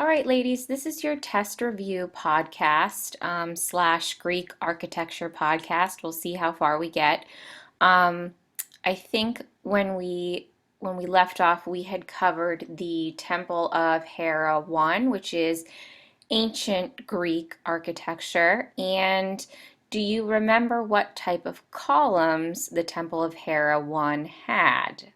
All right, ladies, this is your test review podcast slash Greek architecture podcast. We'll see how far we get. Um, I think when we left off, we had covered the Temple of Hera 1, which is ancient Greek architecture. And do you remember what type of columns the Temple of Hera 1 had?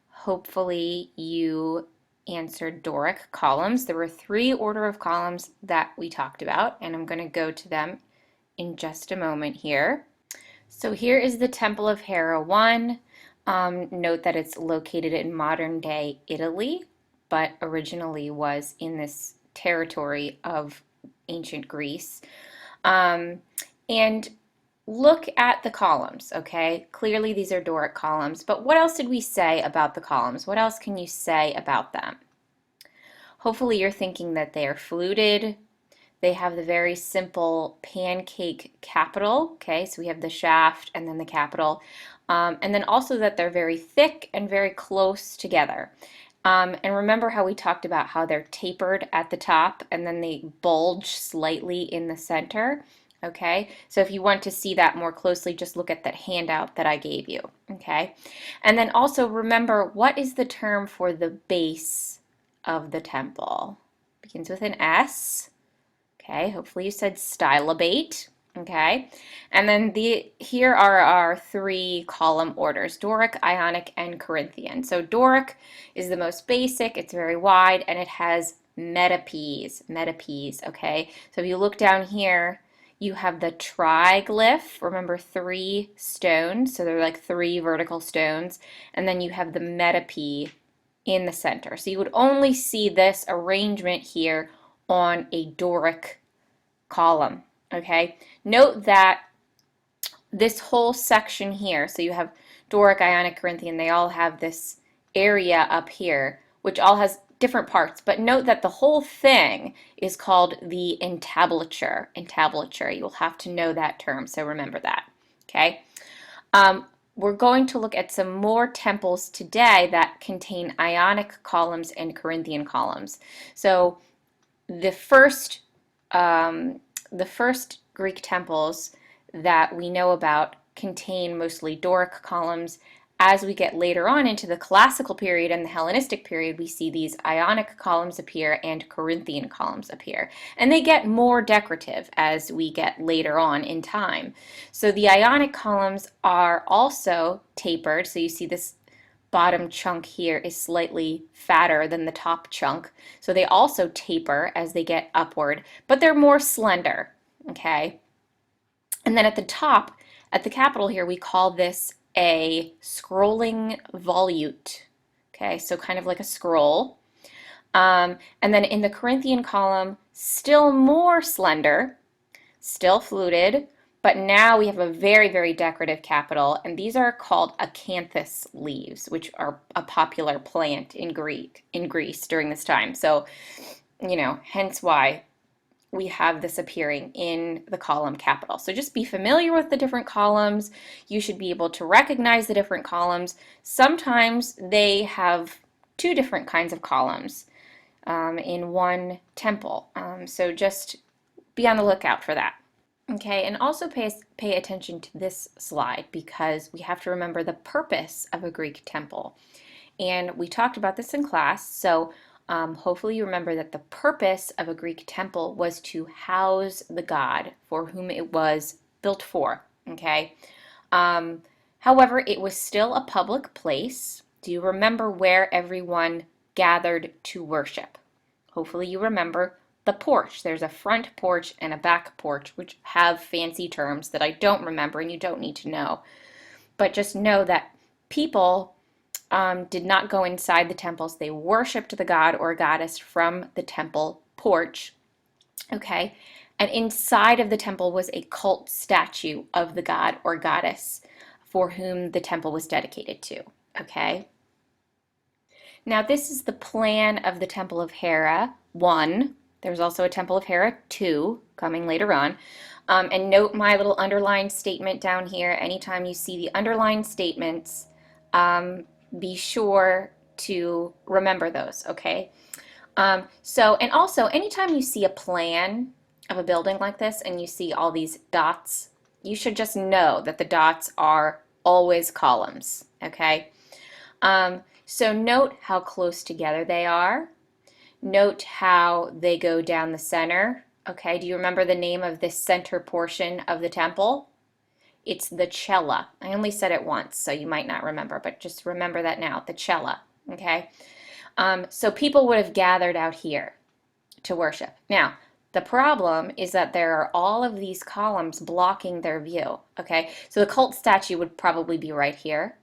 Hopefully you answered Doric columns. There were three order of columns that we talked about, and I'm going to go to them in just a moment here. So here is the Temple of Hera 1. Note that it's located in modern day Italy, but originally was in this territory of ancient Greece. And look at the columns, okay? Clearly these are Doric columns, but what else did we say about the columns? What else can you say about them? Hopefully you're thinking that they are fluted. They have the very simple pancake capital, okay? So we have the shaft and then the capital. And then also that they're very thick and very close together. And remember how we talked about how they're tapered at the top and then they bulge slightly in the center? Okay, so if you want to see that more closely, just look at that handout that I gave you, okay? And then also remember, what is the term for the base of the temple? Begins with an S, okay? Hopefully you said stylobate, okay? And then here are our three column orders, Doric, Ionic, and Corinthian. So Doric is the most basic, it's very wide, and it has metopes, okay? So if you look down here, you have the triglyph, remember 3 stones, so they're like 3 vertical stones, and then you have the metope in the center. So you would only see this arrangement here on a Doric column, okay? Note that this whole section here, so you have Doric, Ionic, Corinthian, they all have this area up here, which all has different parts, but note that the whole thing is called the entablature. Entablature, you'll have to know that term, so remember that, okay? We're going to look at some more temples today that contain Ionic columns and Corinthian columns. So the first Greek temples that we know about contain mostly Doric columns. As we get later on into the classical period and the Hellenistic period, we see these Ionic columns appear and Corinthian columns appear. And they get more decorative as we get later on in time. So the Ionic columns are also tapered. So you see this bottom chunk here is slightly fatter than the top chunk. So they also taper as they get upward, but they're more slender, okay? And then at the top, at the capital here, we call this a scrolling volute, okay, so kind of like a scroll. And then in the Corinthian column, still more slender, still fluted, but now we have a very, very decorative capital, and these are called acanthus leaves, which are a popular plant in Greece during this time. So, you know, hence why we have this appearing in the column capital. So just be familiar with the different columns. You should be able to recognize the different columns. Sometimes they have 2 different kinds of columns in one temple. So just be on the lookout for that. Okay, and also pay attention to this slide because we have to remember the purpose of a Greek temple. And we talked about this in class, so hopefully you remember that the purpose of a Greek temple was to house the god for whom it was built for, okay? However, it was still a public place. Do you remember where everyone gathered to worship? Hopefully you remember the porch. There's a front porch and a back porch, which have fancy terms that I don't remember and you don't need to know. But just know that people did not go inside the temples. They worshiped the god or goddess from the temple porch, okay? And inside of the temple was a cult statue of the god or goddess for whom the temple was dedicated to, okay? Now this is the plan of the Temple of Hera 1. There's also a Temple of Hera 2 coming later on. And note my little underlined statement down here. Anytime you see the underlined statements, be sure to remember those, okay? And also, anytime you see a plan of a building like this and you see all these dots, you should just know that the dots are always columns, okay? So note how close together they are. Note how they go down the center, okay? Do you remember the name of this center portion of the temple? It's the cella. I only said it once, so you might not remember, but just remember that now, the cella, okay? So people would have gathered out here to worship. Now, the problem is that there are all of these columns blocking their view, okay? So the cult statue would probably be right here,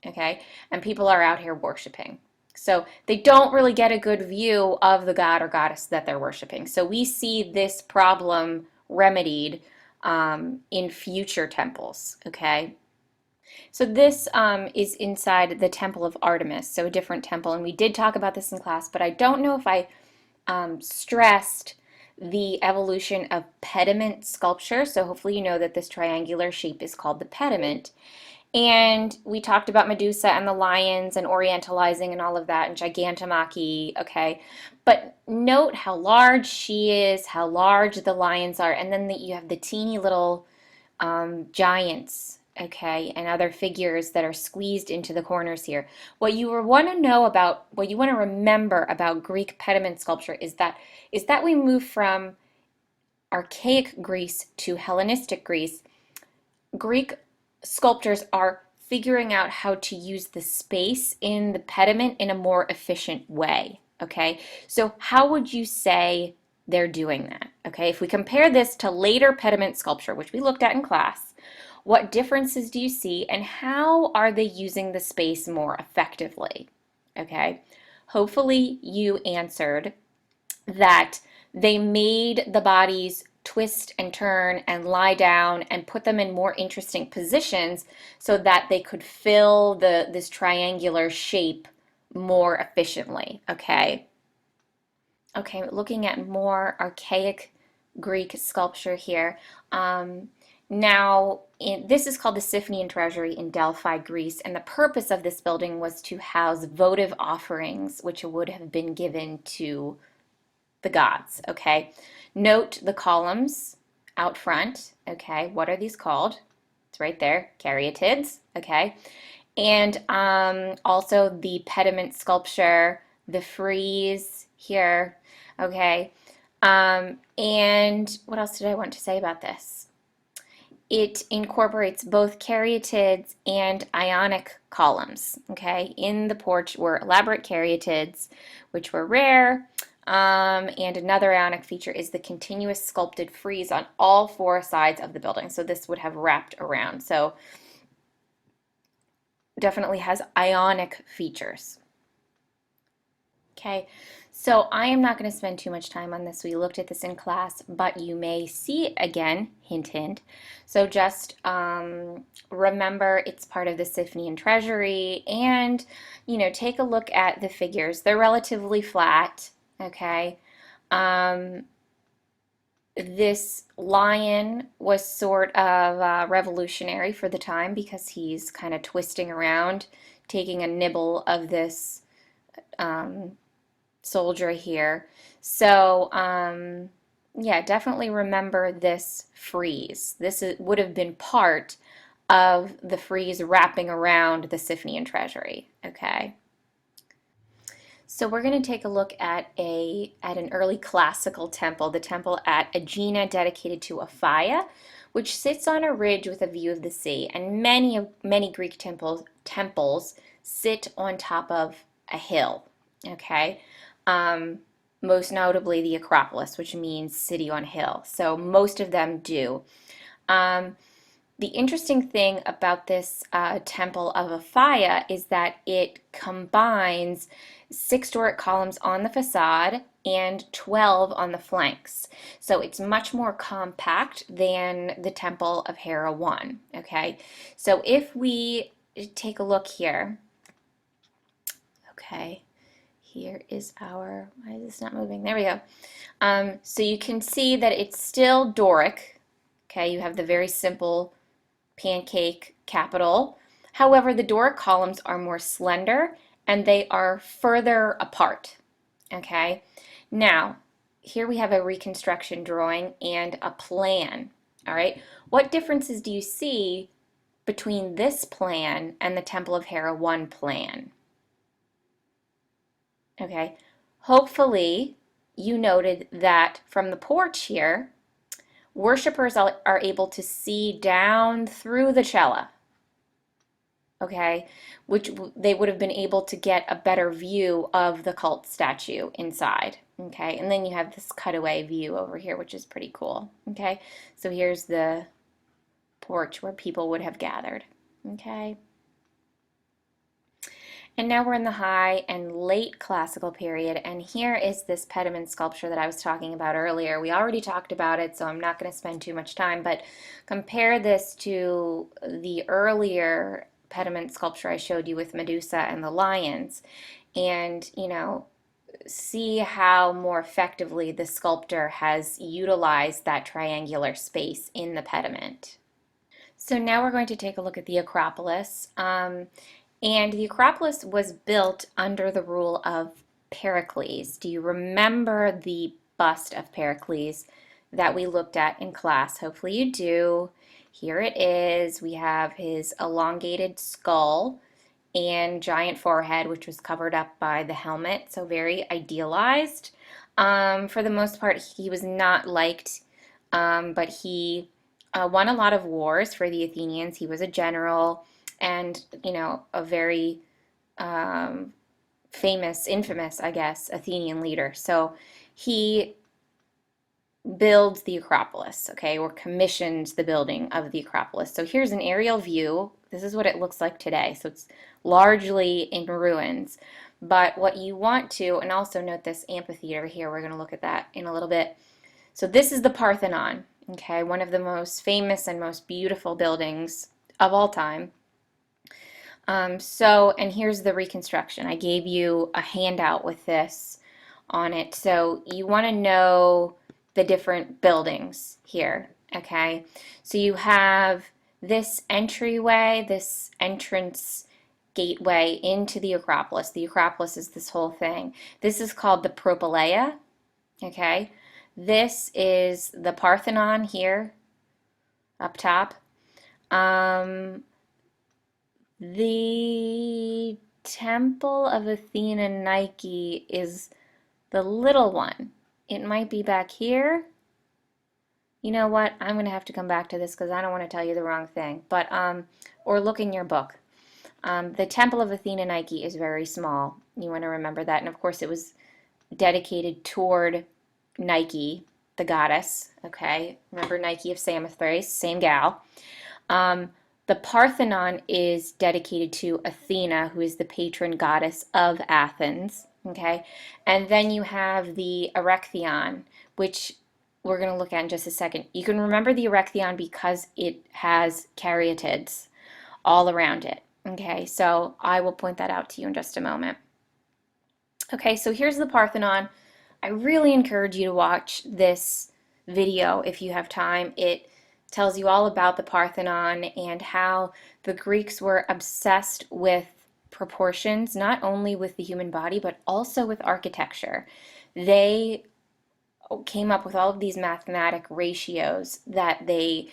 okay? And people are out here worshiping. So they don't really get a good view of the god or goddess that they're worshiping. So we see this problem remedied in future temples, okay? So this is inside the Temple of Artemis, so a different temple, and we did talk about this in class, but I don't know if I stressed the evolution of pediment sculpture. So hopefully you know that this triangular shape is called the pediment. And we talked about Medusa and the lions and orientalizing and all of that and gigantomachy, okay? But note how large she is, how large the lions are, and then you have the teeny little giants, okay, and other figures that are squeezed into the corners here. What you want to know about, what you want to remember about Greek pediment sculpture is that we move from archaic Greece to Hellenistic Greece. Greek sculptors are figuring out how to use the space in the pediment in a more efficient way, okay? So how would you say they're doing that, okay? If we compare this to later pediment sculpture, which we looked at in class, what differences do you see and how are they using the space more effectively, okay? Hopefully you answered that they made the bodies twist and turn and lie down and put them in more interesting positions so that they could fill this triangular shape more efficiently, okay? Okay, looking at more archaic Greek sculpture here. This is called the Siphnian Treasury in Delphi, Greece, and the purpose of this building was to house votive offerings, which would have been given to the gods, okay? Note the columns out front, okay? What are these called? It's right there, caryatids, okay? And also the pediment sculpture, the frieze here, okay? And what else did I want to say about this? It incorporates both caryatids and ionic columns, okay? In the porch were elaborate caryatids, which were rare, and another ionic feature is the continuous sculpted frieze on all four sides of the building. So this would have wrapped around. So definitely has ionic features. Okay, so I am not going to spend too much time on this. We looked at this in class, but you may see it again, hint, hint. So just remember it's part of the Siphnian Treasury and, take a look at the figures. They're relatively flat. Okay, this lion was sort of revolutionary for the time because he's kind of twisting around, taking a nibble of this soldier here. So, yeah, definitely remember this frieze. Would have been part of the frieze wrapping around the Siphnian Treasury, okay? So we're going to take a look at an early classical temple, the temple at Aegina dedicated to Apphia, which sits on a ridge with a view of the sea. And many Greek temples sit on top of a hill, okay? Most notably the Acropolis, which means city on hill. So most of them do. The interesting thing about this temple of Apphia is that it combines 6 Doric columns on the facade and 12 on the flanks. So it's much more compact than the temple of Hera 1, okay? So if we take a look here, okay, here is why is this not moving? There we go. So you can see that it's still Doric, okay? You have the very simple pancake capital. However, the Doric columns are more slender and they are further apart, Okay, now here we have a reconstruction drawing and a plan. All right, what differences do you see between this plan and the Temple of Hera 1 plan? Okay, hopefully you noted that from the porch here, worshipers are able to see down through the cella, okay, which they would have been able to get a better view of the cult statue inside, okay, and then you have this cutaway view over here, which is pretty cool, okay, so here's the porch where people would have gathered, okay. And now we're in the high and late classical period, and here is this pediment sculpture that I was talking about earlier. We already talked about it, so I'm not going to spend too much time, but compare this to the earlier pediment sculpture I showed you with Medusa and the lions, and, see how more effectively the sculptor has utilized that triangular space in the pediment. So now we're going to take a look at the Acropolis. And the Acropolis was built under the rule of Pericles. Do you remember the bust of Pericles that we looked at in class? Hopefully you do. Here it is. We have his elongated skull and giant forehead, which was covered up by the helmet, so very idealized. For the most part, he was not liked, but he won a lot of wars for the Athenians. He was a general and, a very famous, infamous, I guess, Athenian leader. So he builds the Acropolis, okay, or commissions the building of the Acropolis. So here's an aerial view. This is what it looks like today. So it's largely in ruins. But what you want to, and also note this amphitheater here, we're going to look at that in a little bit. So this is the Parthenon, okay, one of the most famous and most beautiful buildings of all time. And here's the reconstruction. I gave you a handout with this on it. So you want to know the different buildings here, okay? So you have this entryway, this entrance gateway into the Acropolis. The Acropolis is this whole thing. This is called the Propylaea, okay? This is the Parthenon here up top. The Temple of Athena Nike is the little one. It might be back here. You know what? I'm going to have to come back to this because I don't want to tell you the wrong thing. But, or look in your book. The Temple of Athena Nike is very small. You want to remember that. And of course, it was dedicated toward Nike, the goddess. Okay? Remember Nike of Samothrace, same gal. The Parthenon is dedicated to Athena, who is the patron goddess of Athens, okay? And then you have the Erechtheion, which we're going to look at in just a second. You can remember the Erechtheion because it has caryatids all around it, okay? So I will point that out to you in just a moment. Okay, so here's the Parthenon. I really encourage you to watch this video if you have time. It tells you all about the Parthenon and how the Greeks were obsessed with proportions, not only with the human body, but also with architecture. They came up with all of these mathematic ratios that they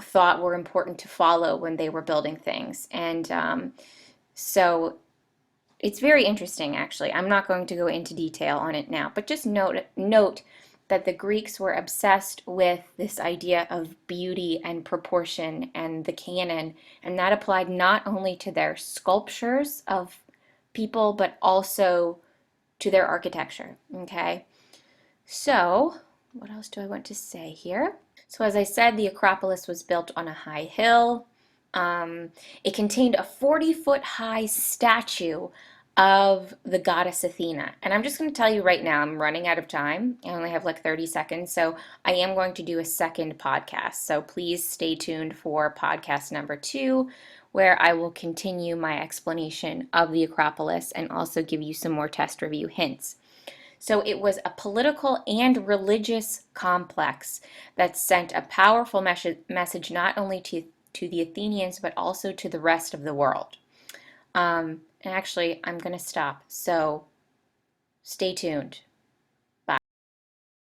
thought were important to follow when they were building things. And so it's very interesting, actually. I'm not going to go into detail on it now, but just note that the Greeks were obsessed with this idea of beauty and proportion and the canon, and that applied not only to their sculptures of people, but also to their architecture, okay? So, what else do I want to say here? So as I said, the Acropolis was built on a high hill. It contained a 40-foot high statue of the goddess Athena. And I'm just going to tell you right now, I'm running out of time. I only have like 30 seconds, so I am going to do a second podcast. So please stay tuned for podcast number 2, where I will continue my explanation of the Acropolis and also give you some more test review hints. So it was a political and religious complex that sent a powerful message not only to the Athenians, but also to the rest of the world. And actually, I'm going to stop. So Stay tuned.